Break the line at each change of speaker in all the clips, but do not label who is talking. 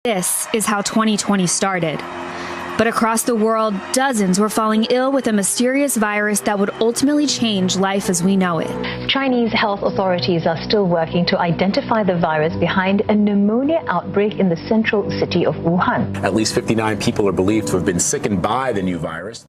This is how 2020 started. But across the world, dozens were falling ill with a mysterious virus that would ultimately change life as we know it.
Chinese health authorities are still working to identify the virus behind a pneumonia outbreak in the central city of Wuhan.
At least 59 people are believed to have been sickened by the new virus.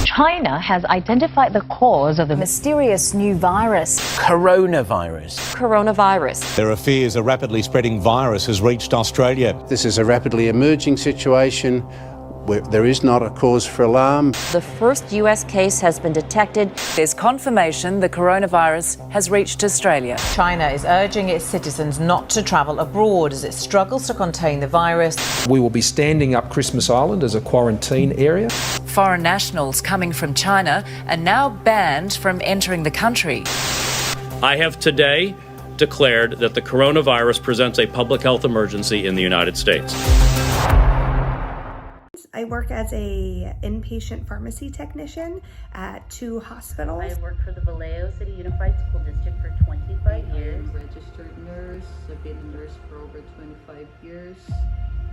China has identified the cause of the mysterious new virus.
Coronavirus.
There are fears a rapidly spreading virus has reached Australia.
This is a rapidly emerging situation where there is not a cause for alarm.
The first US case has been detected.
There's confirmation the coronavirus has reached Australia.
China is urging its citizens not to travel abroad as it struggles to contain the virus.
We will be standing up Christmas Island as a quarantine area.
Foreign nationals coming from China are now banned from entering the country.
I have today declared that the coronavirus presents a public health emergency in the United States.
I work as a inpatient pharmacy technician at 2 hospitals.
I worked for the Vallejo City Unified School District for 25 years.
I'm a registered nurse. I've been a nurse for over 25 years.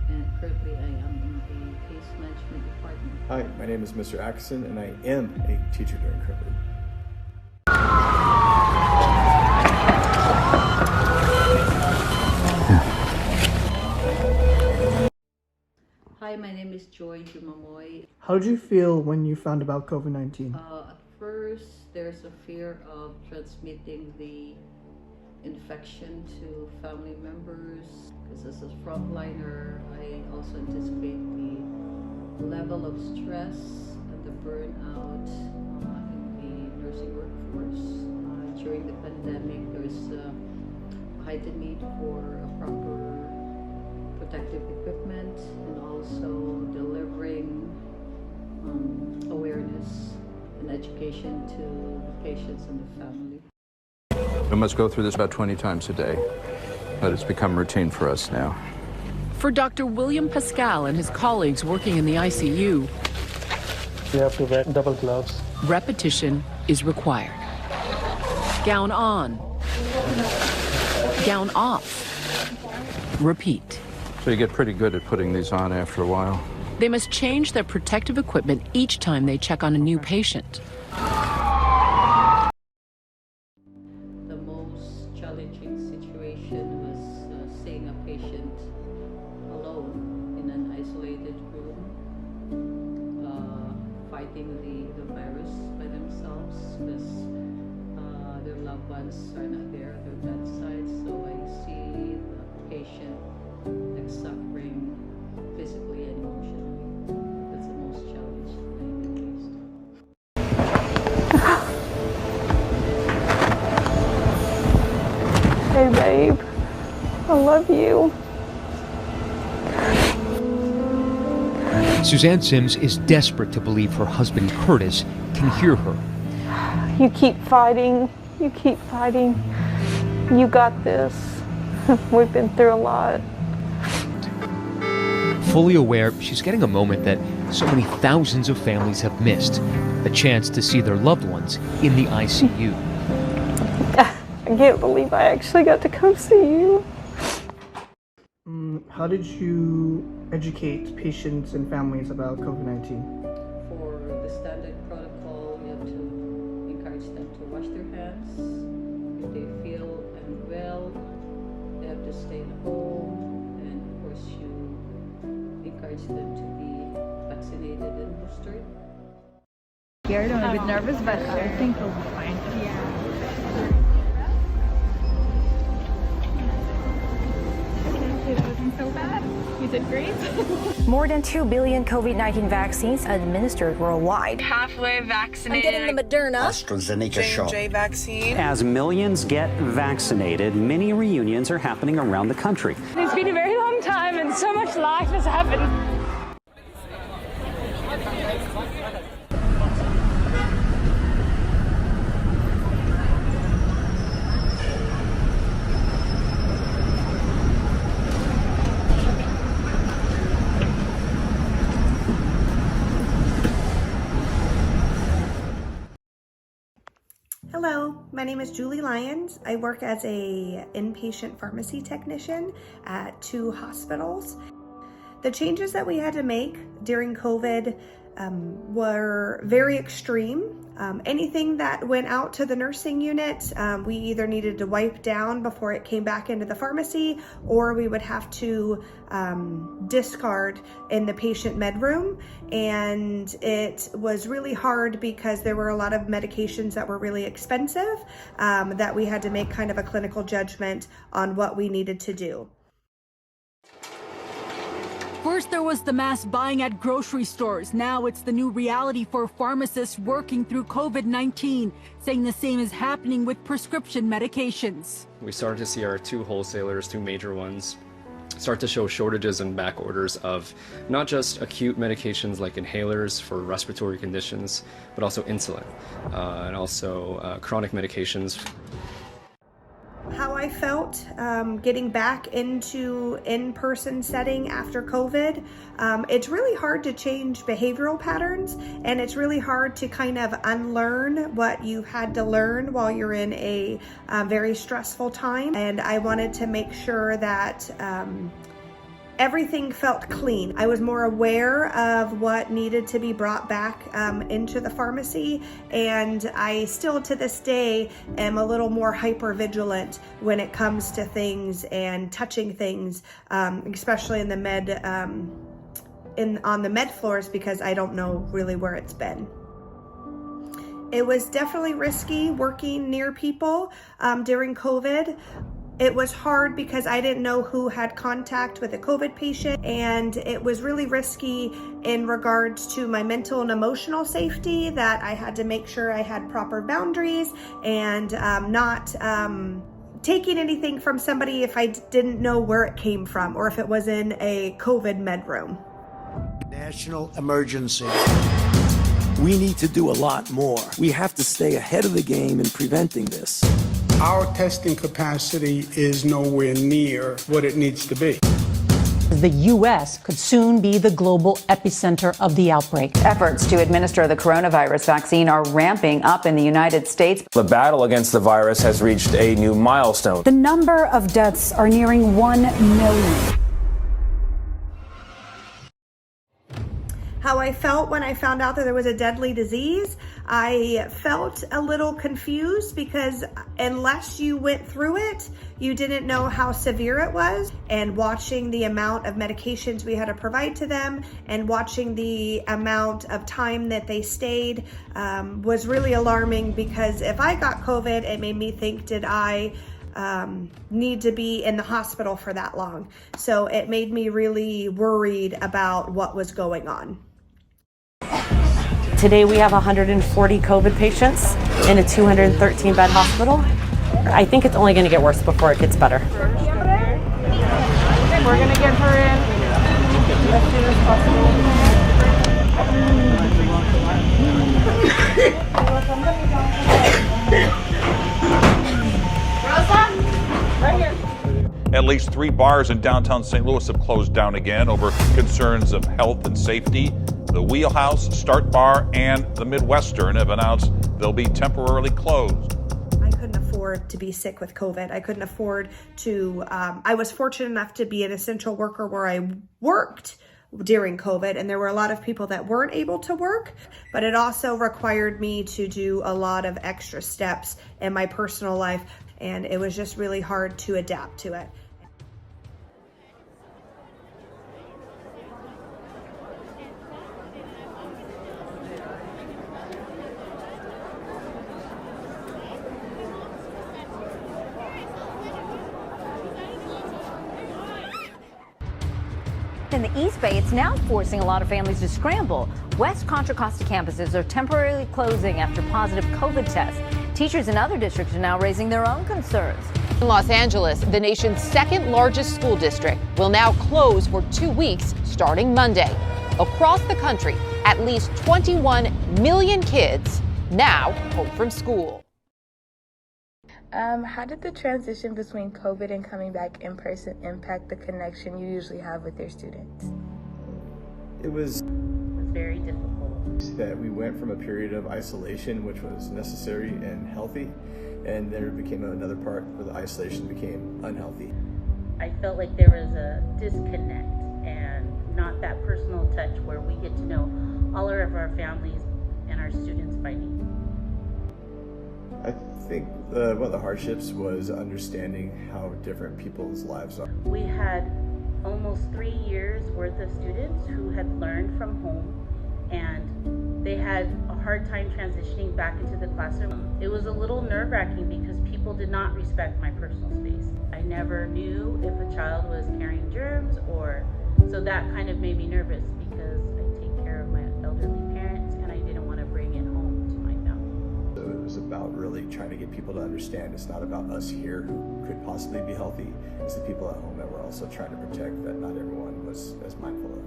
And currently I am in a case management department.
Hi, my name is Mr. Atkinson and I am a teacher during COVID.
Hi, my name is Joy Jumamoy.
How did you feel when you found about COVID-19?
At first, there's a fear of transmitting the infection to family members. Because as a frontliner, I also anticipate the level of stress and the burnout in the nursing workforce. During the pandemic, there's a heightened need for a proper protective equipment and also delivering awareness and education to the patients and the family.
We must go through this about 20 times a day, but it's become routine for us now.
For Dr. William Pascal and his colleagues working in the ICU,
you have to wear double gloves.
Repetition is required. Gown on, gown off, repeat.
So you get pretty good at putting these on after a while.
They must change their protective equipment each time they check on a new patient.
The most challenging situation was seeing a patient alone in an isolated room, fighting the virus by themselves because their loved ones are not there at their bedside. So I see the patient suffering physically and emotionally. That's the most challenging thing at least.
Hey babe, I love you.
Suzanne Sims is desperate to believe her husband Curtis can hear her.
You keep fighting. You keep fighting. You got this. We've been through a lot.
Fully aware she's getting a moment that so many thousands of families have missed, a chance to see their loved ones in the ICU.
I can't believe I actually got to come see you.
How did you educate patients and families about COVID-19?
For the standard protocol, you have to encourage them to wash their hands. If they feel unwell, they have to stay at home. And of course, you encourage them to be vaccinated and boosted.
Scared, I'm a bit nervous, but I think we'll be fine. Yeah. It wasn't so bad. You did great. More than 2 billion COVID-19 vaccines administered worldwide.
Halfway vaccinated.
I'm getting the Moderna,
AstraZeneca shot.
J&J vaccine.
As millions get vaccinated, many reunions are happening around the country.
It's been a very long time and so much life has happened.
Hello, my name is Julie Lyons. I work as a inpatient pharmacy technician at 2 hospitals. The changes that we had to make during COVID were very extreme. Anything that went out to the nursing unit, we either needed to wipe down before it came back into the pharmacy, or we would have to discard in the patient med room. And it was really hard because there were a lot of medications that were really expensive that we had to make kind of a clinical judgment on what we needed to do.
First, there was the mass buying at grocery stores. Now it's the new reality for pharmacists working through COVID-19, saying the same is happening with prescription medications.
We started to see our 2 wholesalers, 2 major ones, start to show shortages and back orders of not just acute medications like inhalers for respiratory conditions, but also insulin and also chronic medications.
How I felt getting back into in-person setting after COVID, it's really hard to change behavioral patterns, and it's really hard to kind of unlearn what you had to learn while you're in a very stressful time. And I wanted to make sure that everything felt clean. I was more aware of what needed to be brought back into the pharmacy, and I still to this day am a little more hyper vigilant when it comes to things and touching things, especially in the med on the med floors, because I don't know really where it's been. It was definitely risky working near people during COVID. It was hard because I didn't know who had contact with a COVID patient, and it was really risky in regards to my mental and emotional safety, that I had to make sure I had proper boundaries and not taking anything from somebody if I didn't know where it came from or if it was in a COVID med room.
National emergency. We need to do a lot more. We have to stay ahead of the game in preventing this.
Our testing capacity is nowhere near what it needs to be.
The U.S. could soon be the global epicenter of the outbreak.
Efforts to administer the coronavirus vaccine are ramping up in the United States.
The battle against the virus has reached a new milestone.
The number of deaths are nearing 1 million.
How I felt when I found out that there was a deadly disease, I felt a little confused because unless you went through it, you didn't know how severe it was. And watching the amount of medications we had to provide to them and watching the amount of time that they stayed was really alarming, because if I got COVID, it made me think, did I need to be in the hospital for that long? So it made me really worried about what was going on.
Today we have 140 COVID patients in a 213-bed hospital. I think it's only going to get worse before it gets better.
We're going to get her in as soon as possible. Rosa? Right here.
At least 3 bars in downtown St. Louis have closed down again over concerns of health and safety. The Wheelhouse, Start Bar, and the Midwestern have announced they'll be temporarily closed.
I couldn't afford to be sick with COVID. I couldn't afford to, I was fortunate enough to be an essential worker where I worked during COVID, and there were a lot of people that weren't able to work, but it also required me to do a lot of extra steps in my personal life, and it was just really hard to adapt to it.
In the East Bay, it's now forcing a lot of families to scramble. West Contra Costa campuses are temporarily closing after positive COVID tests. Teachers in other districts are now raising their own concerns.
In Los Angeles, the nation's second largest school district will now close for 2 weeks starting Monday. Across the country, at least 21 million kids now home from school.
How did the transition between COVID and coming back in person impact the connection you usually have with your students?
It was
very difficult.
That we went from a period of isolation, which was necessary and healthy, And there became another part where the isolation became unhealthy.
I felt like there was a disconnect and not that personal touch where we get to know all of our families and our students by name.
I think one of the hardships was understanding how different people's lives are.
We had almost 3 years worth of students who had learned from home, and they had a hard time transitioning back into the classroom. It was a little nerve-wracking because people did not respect my personal space. I never knew if a child was carrying germs, so that kind of made me nervous because I take care of my elderly parents and I didn't want to bring it home to my family.
So it was about really trying to get people to understand it's not about us here who could possibly be healthy, it's the people at home that we're also trying to protect that not everyone was as mindful of.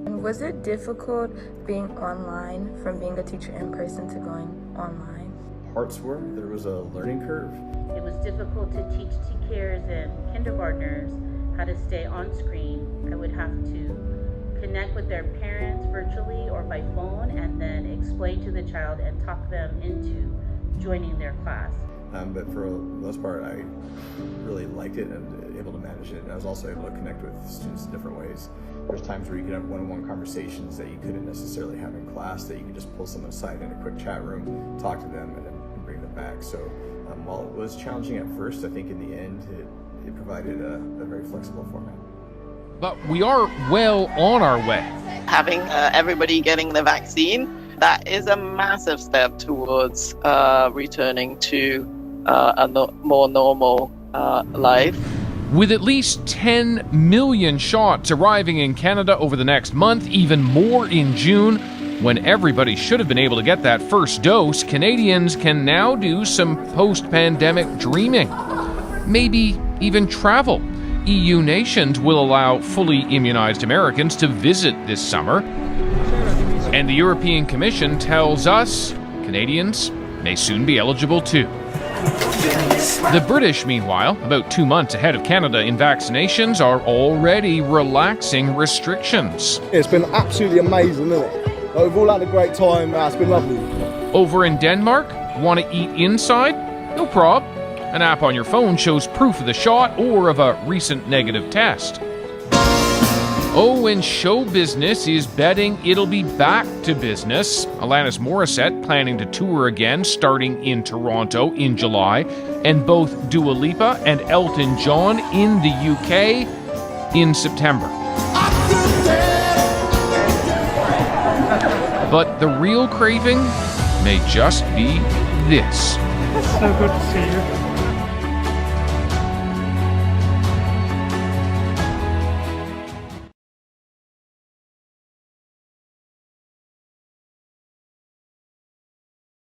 And was it difficult being online from being a teacher in person to going online?
Parts were. There was a learning curve.
It was difficult to teach TKers and kindergartners how to stay on screen. I would have to connect with their parents virtually or by phone and then explain to the child and talk them into joining their class.
But for the most part, I really liked it and able to manage it. And I was also able to connect with students in different ways. There's times where you can have one-on-one conversations that you couldn't necessarily have in class, that you can just pull someone aside in a quick chat room, talk to them, and then bring them back. So while it was challenging at first, I think in the end it provided a very flexible format.
But we are well on our way.
Having everybody getting the vaccine, that is a massive step towards returning to a more normal life.
With at least 10 million shots arriving in Canada over the next month, even more in June, when everybody should have been able to get that first dose, Canadians can now do some post-pandemic dreaming. Maybe even travel. EU nations will allow fully immunized Americans to visit this summer. And the European Commission tells us Canadians may soon be eligible too. The British, meanwhile, about 2 months ahead of Canada in vaccinations, are already relaxing restrictions.
It's been absolutely amazing, isn't it? We've all had a great time. It's been lovely.
Over in Denmark, want to eat inside? No prob. An app on your phone shows proof of the shot or of a recent negative test. Oh, and show business is betting it'll be back to business. Alanis Morissette planning to tour again starting in Toronto in July, and both Dua Lipa and Elton John in the UK in September. But the real craving may just be this.
It's so good to see you.